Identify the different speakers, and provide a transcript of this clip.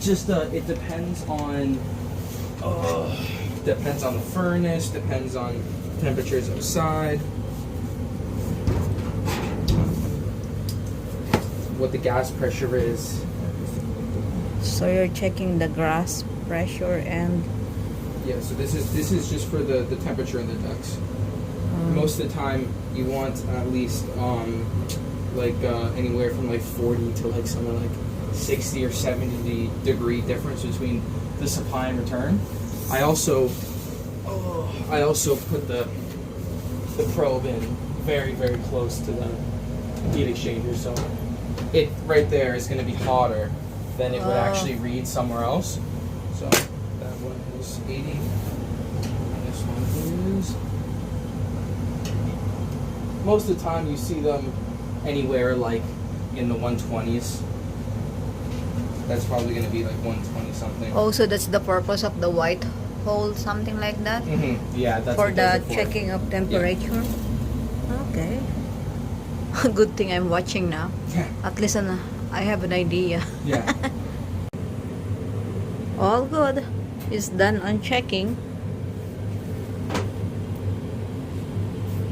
Speaker 1: just it depends on the furnace, depends on temperatures outside, what the gas pressure is.
Speaker 2: So you're checking the gas pressure and
Speaker 1: Yeah, so this is just for the temperature in the ducts. Most of the time you want at least anywhere from like 40 to like somewhere like 60 or 70 degree difference between the supply and return. I also put the probe in very, very close to the heat exchanger, so it right there is going to be hotter than it would actually read somewhere else. So that one is 80, and this one is. Most of the time you see them anywhere like in the 120s. That's probably going to be like 120 something.
Speaker 2: oh, so that's the purpose of the white hole, something like that?
Speaker 1: Yeah, that's
Speaker 2: For
Speaker 1: what
Speaker 2: the
Speaker 1: those are for.
Speaker 2: checking of temperature? Okay. Good thing I'm watching now.
Speaker 1: Yeah.
Speaker 2: At least I have an idea.
Speaker 1: Yeah.
Speaker 2: All good. Is done on checking.